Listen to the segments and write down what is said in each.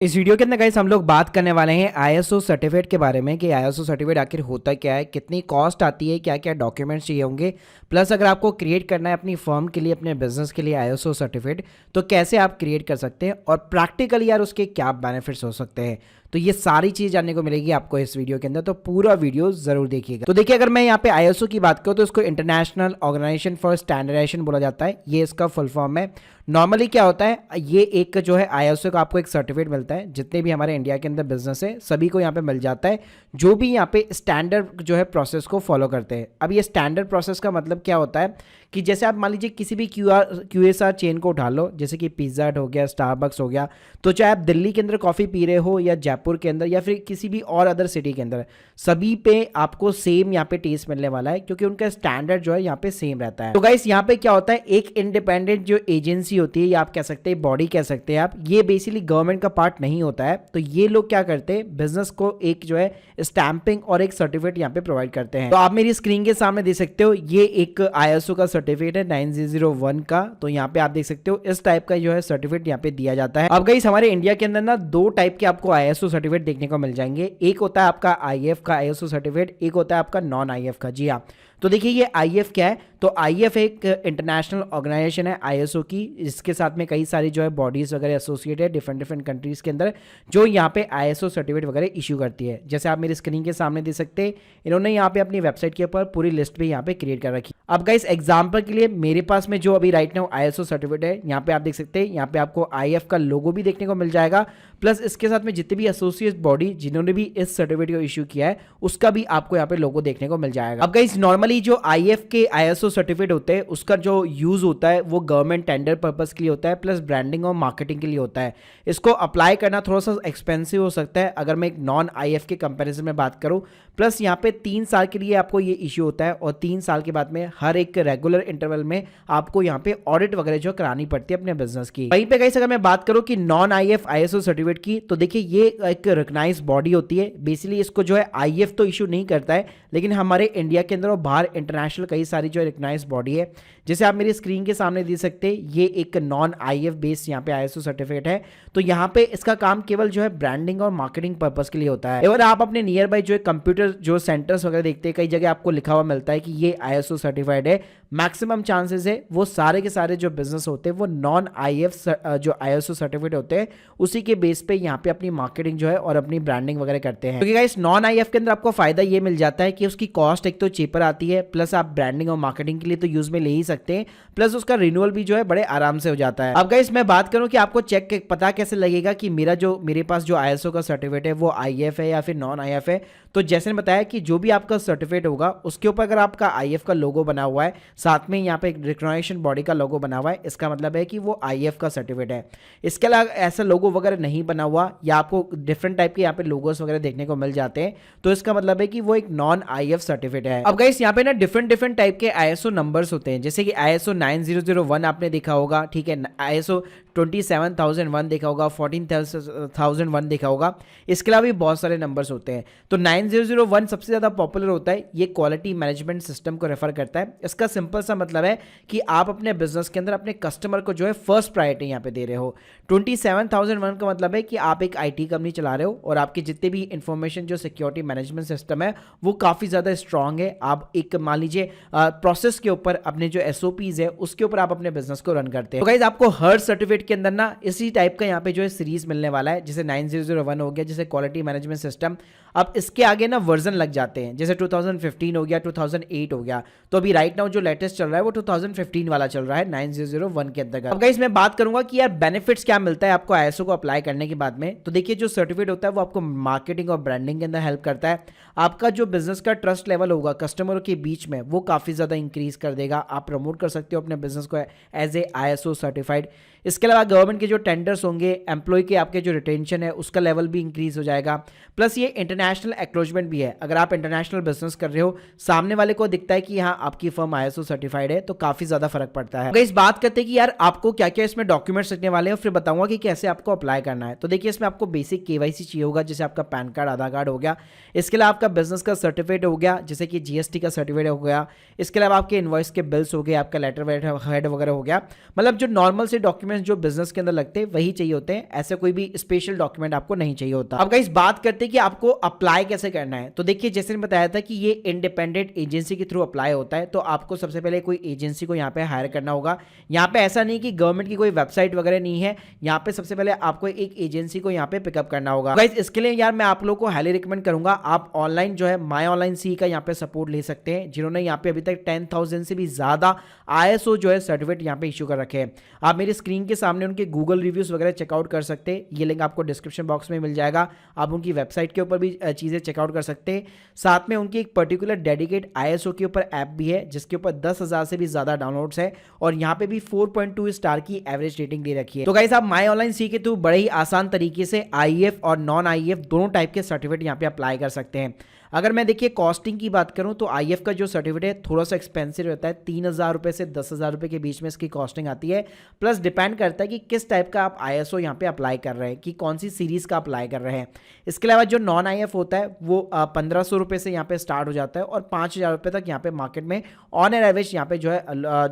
इस वीडियो के अंदर गाइस हम लोग बात करने वाले हैं आईएसओ सर्टिफिकेट के बारे में कि आईएसओ सर्टिफिकेट आखिर होता क्या है, कितनी कॉस्ट आती है, क्या क्या डॉक्यूमेंट्स चाहिए होंगे, प्लस अगर आपको क्रिएट करना है अपनी फर्म के लिए, अपने बिजनेस के लिए आईएसओ सर्टिफिकेट तो कैसे आप क्रिएट कर सकते हैं और प्रैक्टिकली यार उसके क्या बेनिफिट्स हो सकते हैं। तो ये सारी चीज़ जानने को मिलेगी आपको इस वीडियो के अंदर, तो पूरा वीडियो जरूर देखिएगा। तो देखिए, अगर मैं यहाँ पे आईएसओ की बात करूँ तो इसको इंटरनेशनल ऑर्गेनाइजेशन फॉर स्टैंडर्डाइजेशन बोला जाता है, ये इसका फुल फॉर्म है। नॉर्मली क्या होता है, ये एक जो है आईएसओ का आपको एक सर्टिफिकेट मिलता है, जितने भी हमारे इंडिया के अंदर बिजनेस है सभी को यहाँ पे मिल जाता है, जो भी यहाँ पे स्टैंडर्ड जो है प्रोसेस को फॉलो करते हैं। अब ये स्टैंडर्ड प्रोसेस का मतलब क्या होता है कि जैसे आप मान लीजिए किसी भी क्यूएसआर चेन को उठा लो, जैसे कि पिज्जा हट हो गया, स्टारबक्स हो गया, तो चाहे आप दिल्ली के अंदर कॉफ़ी पी रहे हो या जयपुर के अंदर या फिर किसी भी और अदर सिटी के अंदर, सभी पे आपको सेम यहाँ पे टेस्ट मिलने वाला है, क्योंकि उनका स्टैंडर्ड जो है यहाँ पे सेम रहता है। तो गाइस यहाँ पे क्या होता है, एक इंडिपेंडेंट जो एजेंसी होती है या आप कह सकते हैं बॉडी कह सकते हैं आप, ये बेसिकली गवर्नमेंट का पार्ट नहीं होता है। तो ये लोग क्या करते हैं, बिजनेस को एक जो है स्टैंपिंग और एक सर्टिफिकेट यहाँ पे प्रोवाइड करते हैं। तो आप मेरी स्क्रीन के सामने देख सकते हो, ये एक आईएसओ का सर्टिफिकेट है 9001 का। तो यहाँ पे आप देख सकते हो इस टाइप का जो है सर्टिफिकेट यहाँ पे दिया जाता है। अब गाइस हमारे इंडिया के अंदर ना दो टाइप के आपको आईएसओ सर्टिफिकेट देखने को मिल जाएंगे, एक होता है आपका आईएफ का आईएसओ सर्टिफिकेट, एक होता है आपका नॉन आईएफ का। जी हाँ, तो देखिए ये आईएफ क्या है, तो आईएफ एक इंटरनेशनल ऑर्गेनाइजेशन है आईएसओ की, इसके साथ में कई सारी जो है बॉडीज वगैरह एसोसिएट है डिफरेंट डिफरेंट कंट्रीज के अंदर, जो यहाँ पे आईएसओ सर्टिफिकेट वगैरह इशू करती है। जैसे आप मेरी स्क्रीन के सामने देख सकते हैं, इन्होंने यहाँ पे अपनी वेबसाइट के ऊपर पूरी लिस्ट भी यहाँ पे क्रिएट कर रखी। अब गाइस एग्जांपल के लिए मेरे पास में जो अभी राइट नाउ आईएसओ सर्टिफिकेट है, यहाँ पे आप देख सकते हैं, यहाँ पे आपको आईएफ का लोगो भी देखने को मिल जाएगा, प्लस इसके साथ में जितने भी एसोसिएट बॉडी जिन्होंने भी इस सर्टिफिकेट को इशू किया है उसका भी आपको यहाँ पे लोगो देखने को मिल जाएगा। अब गाइस नॉर्मली जो आईएफ के आईएसओ सर्टिफिकेट होते हैं उसका जो यूज होता है वो गवर्नमेंट टेंडर पर्पस के लिए होता है, प्लस ब्रांडिंग और मार्केटिंग के लिए होता है। इसको अप्लाई करना थोड़ा सा एक्सपेंसिव हो सकता है अगर मैं एक नॉन आईएफ के कंपैरिजन में बात करूं, प्लस यहाँ पे 3 साल के लिए आपको ये इश्यू होता है और 3 साल के बाद में हर एक रेगुलर इंटरवल में आपको यहाँ पे ऑडिट वगैरह जो करानी पड़ती है अपने बिजनेस की। वहीं पे गाइस अगर मैं बात करूं कि नॉन आईएफ आईएसओ सर्टिफिकेट की, तो देखिए ये एक रिकॉग्नाइज्ड बॉडी होती है। बेसिकली इसको जो है आईएफ तो इशू नहीं करता है, लेकिन हमारे इंडिया के अंदर और बाहर इंटरनेशनल कई सारी जो रिकॉग्नाइज्ड बॉडी है, जैसे आप मेरी स्क्रीन के सामने देख सकते हैं, ये एक नॉन आईएफ बेस्ड यहाँ पे आईएसओ सर्टिफिकेट है। तो यहाँ पे इसका काम केवल जो है ब्रांडिंग और मार्केटिंग पर्पस के लिए होता है। और आप अपने नियर बाई जो है कंप्यूटर जो सेंटर्स वगैरह देखते हैं, कई जगह आपको लिखा हुआ मिलता है कि ये आईएसओ सर्टिफाइड है। मैक्सिमम चांसेस है वो सारे के सारे जो बिजनेस होते हैं वो नॉन आईएफ जो आईएसओ सर्टिफिकेट होते हैं उसी के बेस पे यहाँ पे अपनी मार्केटिंग जो है और अपनी ब्रांडिंग वगैरह करते हैं। क्योंकि गाइस नॉन आईएफ के अंदर आपको फायदा ये मिल जाता है कि उसकी कॉस्ट एक तो चीपर आती है, प्लस आप ब्रांडिंग और मार्केटिंग के लिए तो यूज में ले ही सकते हैं, प्लस उसका रिन्यूअल भी जो है बड़े आराम से हो जाता है। अब गाइस मैं बात करूं कि आपको चेक पता कैसे लगेगा कि मेरे पास जो आईएसओ का सर्टिफिकेट है वो आईएफ है या फिर नॉन आईएफ है, तो जैसे मैंने बताया कि जो भी आपका सर्टिफिकेट होगा उसके ऊपर अगर आपका आईएफ का लोगो बना हुआ है, साथ में यहाँ पे एक रिकॉग्निशन बॉडी का लोगो बना हुआ है, इसका मतलब है कि वो आईएफ का सर्टिफिकेट है। इसके अलावा ऐसा लोगो वगैरह नहीं बना हुआ या आपको डिफरेंट टाइप के यहाँ पे लोगोस वगैरह देखने को मिल जाते हैं, तो इसका मतलब है कि वो एक नॉन आईएफ सर्टिफिकेट है। अब गाइस यहाँ पे ना डिफरेंट टाइप के आईएसओ नंबर्स होते हैं, जैसे कि आईएसओ 9001 आपने देखा होगा, ठीक है, आईएसओ 27001 देखा होगा, 14001 देखा होगा, इसके अलावा भी बहुत सारे नंबर्स होते हैं। तो 9001 सबसे ज़्यादा पॉपुलर होता है, ये क्वालिटी मैनेजमेंट सिस्टम को रेफर करता है। इसका सिंपल सा मतलब है कि आप अपने बिजनेस के अंदर अपने कस्टमर को जो है फर्स्ट प्रायोरिटी यहाँ पे दे रहे हो। 27001 का मतलब है कि आप एक आईटी कंपनी चला रहे हो और आपके जितने भी इंफॉर्मेशन जो सिक्योरिटी मैनेजमेंट सिस्टम है वो काफ़ी ज़्यादा स्ट्रांग है। आप एक मान लीजिए प्रोसेस के ऊपर अपने जो एसओपीज है उसके ऊपर आप अपने बिजनेस को रन करते हैं। तो गाइस आपको हर सर्टिफिकेट के अंदर ना इसी टाइप का यहाँ पे जो है सीरीज मिलने वाला है, जैसे 9001 हो गया, जैसे क्वालिटी मैनेजमेंट सिस्टम। अब इसके आगे ना वर्जन लग जाते हैं, जैसे 2015 हो गया, 2008 हो गया, तो अभी राइट नाउ जो लेटेस्ट चल रहा है वो 2015 वाला चल रहा है 9001 के अंतर्गत। अब गाइस मैं बात करूंगा कि यार बेनिफिट्स क्या मिलता है आपको आईएसओ को अप्लाई करने के बाद में। तो देखिए जो सर्टिफिकेट होता है वो आपको मार्केटिंग और ब्रांडिंग के अंदर हेल्प करता है। आपका जो बिजनेस का ट्रस्ट लेवल होगा कस्टमरों के बीच में वो काफ़ी ज़्यादा इंक्रीज कर देगा। आप प्रमोट कर सकते हो अपने बिजनेस को एज ए आईएसओ सर्टिफाइड। इसके अलावा गवर्नमेंट के जो टेंडर्स होंगे, एम्प्लॉय के आपके जो रिटेंशन है उसका लेवल भी इंक्रीज हो जाएगा। प्लस ये इंटरनेशनल एक्नॉलेजमेंट भी है, अगर आप इंटरनेशनल बिजनेस कर रहे हो सामने वाले को दिखता है कि हाँ आपकी फर्म आईएसओ सर्टिफाइड है, तो काफ़ी ज़्यादा फर्क पड़ता है। इस बात करते हैं कि यार आपको क्या क्या इसमें डॉक्यूमेंट्स लिखने वाले हैं और फिर बताऊंगा कि कैसे आपको अप्लाई करना है। तो देखिए इसमें आपको बेसिक केवाईसी चाहिए होगा, जैसे आपका पैन कार्ड, आधार कार्ड हो गया। इसके अलावा आपका बिजनेस का सर्टिफिकेट हो गया, जैसे कि जीएसटी का सर्टिफिकेट हो गया। इसके अलावा आपके इनवॉइस के बिल्स हो गए, आपका लेटर हेड वगैरह हो गया, मतलब जो नॉर्मल से डॉक्यूमेंट डॉक्यूमेंट्स जो बिजनेस के अंदर लगते हैं वही चाहिए होते हैं, ऐसे कोई भी स्पेशल डॉक्यूमेंट आपको नहीं चाहिए होता। अब गाइस बात करते हैं कि आपको अप्लाई कैसे करना है। तो देखिए जैसे मैंने बताया था कि ये इंडिपेंडेंट एजेंसी के थ्रू अप्लाई होता है, तो आपको सबसे पहले कोई एजेंसी को यहाँ पे हायर करना होगा। यहाँ पे ऐसा नहीं कि गवर्नमेंट की कोई वेबसाइट वगैरह नहीं है, यहाँ पे सबसे पहले आपको एक एजेंसी को यहाँ पे पिकअप करना होगा। गाइस इसके लिए यार मैं आप लोगों को हाईली रिकमेंड करूंगा, आप ऑनलाइन जो है माई ऑनलाइन सी का यहाँ पे सपोर्ट ले सकते हैं, जिन्होंने यहाँ पे अभी तक 10,000 से भी ज्यादा ISO जो है सर्टिफिकेट यहाँ पे इशू कर रखे हैं। आप मेरी स्क्रीन के सामने उनके गूगल रिव्यूज वगैरह चेकआउट कर सकते हैं, ये लिंक आपको डिस्क्रिप्शन बॉक्स में मिल जाएगा। आप उनकी वेबसाइट के ऊपर भी चीज़ें चेकआउट कर सकते हैं। साथ में उनकी एक पर्टिकुलर डेडिकेट ISO के ऊपर ऐप भी है, जिसके ऊपर 10,000 से भी ज़्यादा डाउनलोड्स है और यहाँ पे भी 4.2 स्टार की एवरेज रेटिंग दे रखी है। तो गाइस आप माई ऑनलाइन सी के थ्रू बड़े ही आसान तरीके से IEF और नॉन IEF दोनों टाइप के सर्टिफिकेट यहाँ पे अप्लाई कर सकते हैं। अगर मैं देखिए कॉस्टिंग की बात करूं तो IEF का जो सर्टिफिकेट है थोड़ा सा एक्सपेंसिव रहता है, 3,000 रुपये से 10,000 रुपये के बीच में इसकी कॉस्टिंग आती है। प्लस डिपेंड करता है कि किस टाइप का आप ISO यहाँ पे अप्लाई कर रहे हैं, कि कौन सी सीरीज़ का अप्लाई कर रहे हैं। इसके अलावा जो नॉन IEF होता है वो 1,500 रुपये से यहाँ पे स्टार्ट हो जाता है और 5,000 रुपये तक यहाँ पे मार्केट में ऑन एन एवरेज यहाँ पे जो है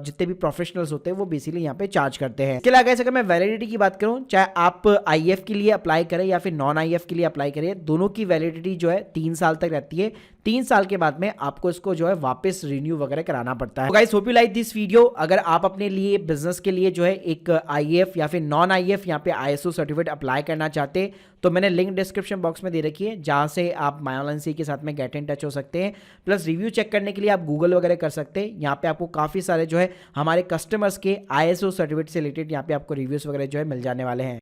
जितने भी प्रोफेशनल्स होते हैं वो बेसिकली यहाँ पे चार्ज करते हैं। इसके अलावा अगर मैं वैलिडिटी की बात करूँ, चाहे आप IEF के लिए अप्लाई करें या फिर नॉन IEF के लिए अप्लाई करें, दोनों की वैलिडिटी जो है 3 साल तक रहती है। 3 साल के बाद में आपको इसको जो है वापस रिन्यू वगैरह कराना पड़ता है। Guys hope you like this video. अगर आप अपने लिए बिजनेस के लिए जो है एक IEF या फिर नॉन IEF यहाँ पे ISO सर्टिफिकेट अप्लाई करना चाहते तो मैंने लिंक डिस्क्रिप्शन बॉक्स में दे रखी है, जहां से आप माई ऑनलाइन सी के साथ में गेट इन टच हो सकते हैं। प्लस रिव्यू चेक करने के लिए आप गूगल वगैरह कर सकते हैं। यहाँ पे आपको काफी सारे जो है हमारे कस्टमर्स के ISO सर्टिफिकेट से रिलेटेड यहाँ पे आपको रिव्यूज वगैरह जो है मिल जाने वाले हैं।